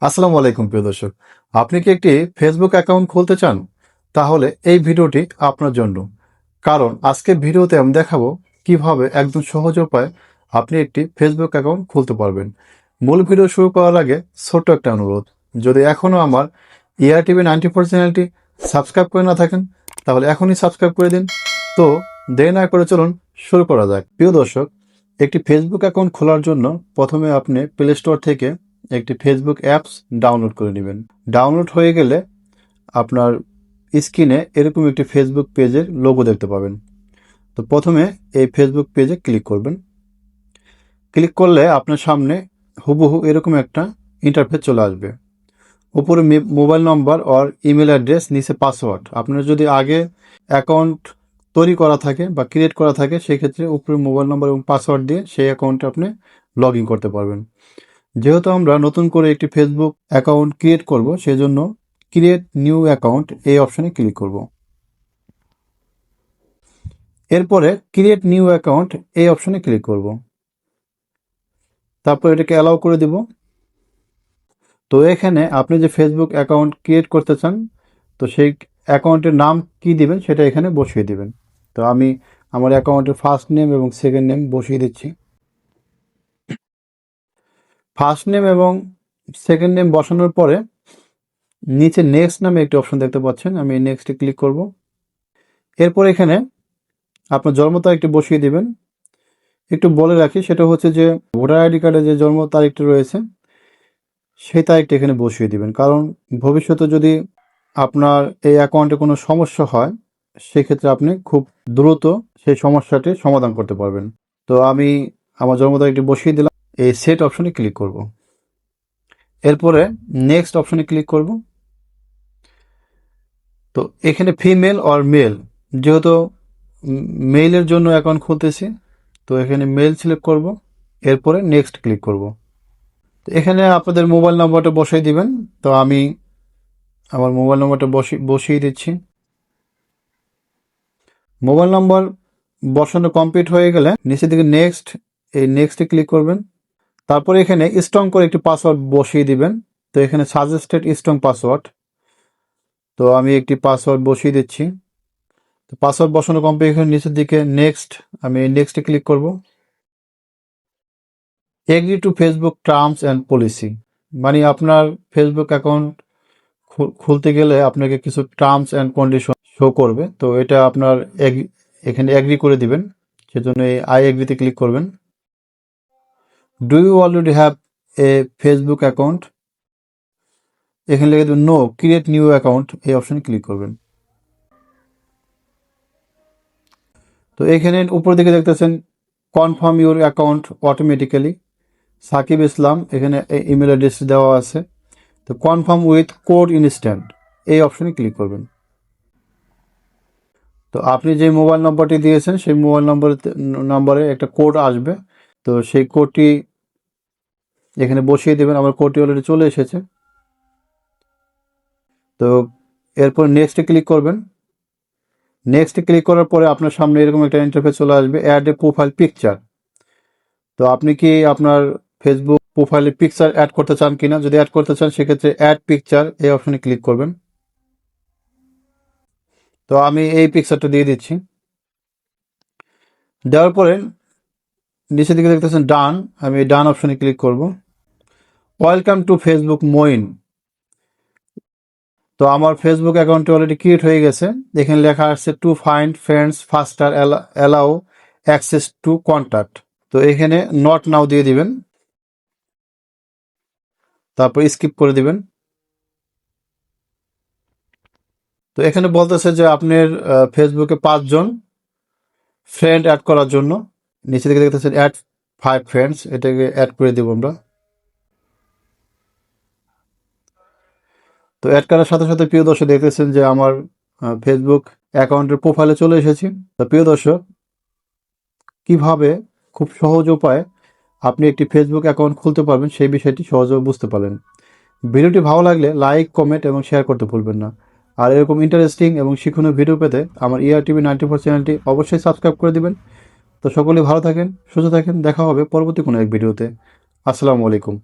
আসসালামু আলাইকুম প্রিয় দর্শক। আপনি কি একটি ফেসবুক অ্যাকাউন্ট খুলতে চান? তাহলে এই ভিডিওটি আপনার জন্য। কারণ আজকে ভিডিওতে আমি দেখাবো কিভাবে একদম সহজ উপায়ে আপনি একটি ফেসবুক অ্যাকাউন্ট খুলতে পারবেন। মূল ভিডিও শুরু করার আগে ছোট্ট একটা অনুরোধ, যদি এখনও আমার টিভি 94 চ্যানেলটি সাবস্ক্রাইব করে না থাকেন তাহলে এখনই সাবস্ক্রাইব করে দিন। তো দেরি না করে চলুন শুরু করা যাক। প্রিয় দর্শক, একটি ফেসবুক অ্যাকাউন্ট খোলার জন্য প্রথমে আপনি প্লে স্টোর থেকে একটি ফেসবুক অ্যাপস ডাউনলোড করে নেবেন। ডাউনলোড হয়ে গেলে আপনার স্ক্রিনে এরকম একটি ফেসবুক পেজের লোগো দেখতে পাবেন। তো প্রথমে এই ফেসবুক পেজে ক্লিক করবেন। ক্লিক করলে আপনার সামনে হুবহু এরকম একটা ইন্টারফেস চলে আসবে। উপরে মোবাইল নম্বর আর ইমেল অ্যাড্রেস, নিচে পাসওয়ার্ড। আপনার যদি আগে অ্যাকাউন্ট তৈরি করা থাকে বা ক্রিয়েট করা থাকে সেক্ষেত্রে উপরে মোবাইল নম্বর এবং পাসওয়ার্ড দিয়ে সেই অ্যাকাউন্টে আপনি লগ ইন করতে পারবেন। যেহেতু আমরা নতুন করে একটি ফেসবুক অ্যাকাউন্ট ক্রিয়েট করব, সেজন্য ক্রিয়েট নিউ অ্যাকাউন্ট এই অপশনে ক্লিক করব। এরপরে ক্রিয়েট নিউ অ্যাকাউন্ট এই অপশনে ক্লিক করব। তারপর এটাকে অ্যালাউ করে দিব। তো এখানে আপনি যে ফেসবুক অ্যাকাউন্ট ক্রিয়েট করতে চান, তো সেই অ্যাকাউন্টের নাম কি দিবেন সেটা এখানে বসিয়ে দিবেন। তো আমি আমার অ্যাকাউন্টের ফার্স্ট নেম এবং সেকেন্ড নেম বসিয়ে দিচ্ছি। ফার্স্ট নেম এবং সেকেন্ড নেম বসানোর পরে নিচে নেক্সট নামে একটি অপশন দেখতে পাচ্ছেন, আমি নেক্সটে ক্লিক করব। এরপর এখানে আপনার জন্ম তারিখটি বসিয়ে দিবেন। একটু বলে রাখি, সেটা হচ্ছে যে ভোটার আইডি কার্ডে যে জন্ম তারিখটি রয়েছে সেই তারিখটা এখানে বসিয়ে দিবেন। কারণ ভবিষ্যতে যদি আপনার এই অ্যাকাউন্টে কোনো সমস্যা হয় সেক্ষেত্রে আপনি খুব দ্রুত সেই সমস্যাটি সমাধান করতে পারবেন। তো আমি আমার জন্ম তারিখটি বসিয়ে দিলাম। এই সেট অপশনে ক্লিক করব। এরপরে নেক্সট অপশনে ক্লিক করব। তো এখানে ফিমেল অর মেল, যেহেতু মেইলের জন্য অ্যাকাউন্ট খুলতেছি তো এখানে মেল সিলেক্ট করব। এরপরে নেক্সট ক্লিক করব। তো এখানে আপনাদের মোবাইল নাম্বারটা বসাই দিবেন। তো আমি আমার মোবাইল নাম্বারটা বসিয়ে দিচ্ছি। মোবাইল নাম্বার বসানো কমপ্লিট হয়ে গেলে নিচের দিকে নেক্সট, এই নেক্সটে ক্লিক করবেন। তারপরে এখানে স্ট্রং করে একটি পাসওয়ার্ড বসিয়ে দিবেন। তো এখানে সাজেস্টেড স্ট্রং পাসওয়ার্ড, তো আমি একটি পাসওয়ার্ড বসিয়ে দিচ্ছি। তো পাসওয়ার্ড বসানো কমপ্লিট হয়ে নিচের দিকে নেক্সট, আমি নেক্সটে ক্লিক করব। Agree to Facebook terms and policy, মানে আপনার ফেসবুক অ্যাকাউন্ট খুলতে গেলে আপনাকে কিছু টার্মস অ্যান্ড কন্ডিশন শো করবে। তো এটা আপনার এখানে এগ্রি করে দিবেন। সেজন্য এই আই এগ্রিতে ক্লিক করবেন। Do you already have a Facebook account, এখানে লিখে দেবেন নো, ক্রিয়েট নিউ অ্যাকাউন্ট এই অপশনে ক্লিক করবেন। তো এখানে উপর দিকে দেখতেছেন confirm your account automatically, Sakib Islam, এখানে ইমেল অ্যাড্রেস দেওয়া আছে। তো কনফার্ম উইথ কোড ইনস্ট্যান্ট এই অপশনে ক্লিক করবেন। তো আপনি যে মোবাইল নম্বরটি দিয়েছেন সেই মোবাইল নম্বরে একটা কোড আসবে। তো সেই কোডটি এখানে বসিয়ে দেবেন। আমার কোডটি অলরেডি চলে এসেছে। তো এরপর নেক্সটে ক্লিক করবেন। নেক্সটে ক্লিক করার পরে আপনার সামনে এরকম একটা ইন্টারফেস চলে আসবে, অ্যাড এ প্রোফাইল পিকচার। তো আপনি কি আপনার ফেসবুক প্রোফাইলে পিকচার অ্যাড করতে চান কিনা, যদি অ্যাড করতে চান সেক্ষেত্রে অ্যাড পিকচার এই অপশনে ক্লিক করবেন। তো আমি এই পিকচারটা দিয়ে দিচ্ছি। দেওয়ার পরে নিচের দিকে দেখতেছেন ডান, আমি ডান অপশনে ক্লিক করব। Welcome to Facebook Moin. তো আমার ফেসবুক অ্যাকাউন্টটি অলরেডি ক্রিয়েট হয়ে গেছে। এখানে লেখা আসছে to find friends ফাস্টার allow access to contact. তো এখানে নট নাও দিয়ে দিবেন, তারপর স্কিপ করে দিবেন। তো এখানে বলতেছে যে আপনার ফেসবুকে 5 জন ফ্রেন্ড অ্যাড করার জন্য নিচে দিকে দেখতেছেন অ্যাড 5 ফ্রেন্ডস, এটাকে অ্যাড করে দেব আমরা। তো অ্যাড করার সাথে সাথে প্রিয় দর্শক দেখতেছেন যে আমার ফেসবুক অ্যাকাউন্টের প্রোফাইলে চলে এসেছি। তো প্রিয় দর্শক, কিভাবে খুব সহজ উপায়ে আপনি একটি ফেসবুক অ্যাকাউন্ট খুলতে পারবেন সেই বিষয়টি সহজভাবে বুঝতে পারলেন। ভিডিওটি ভালো লাগলে লাইক, কমেন্ট এবং শেয়ার করতে ভুলবেন না। আর এরকম ইন্টারেস্টিং এবং শিক্ষণীয় ভিডিও পেতে আমার টিভি 94 চ্যানেলটি অবশ্যই সাবস্ক্রাইব করে দিবেন। তো সকলেই ভালো থাকেন, সুস্থ থাকেন, দেখা হবে পরবর্তী কোনো এক ভিডিওতে। আসসালামু আলাইকুম।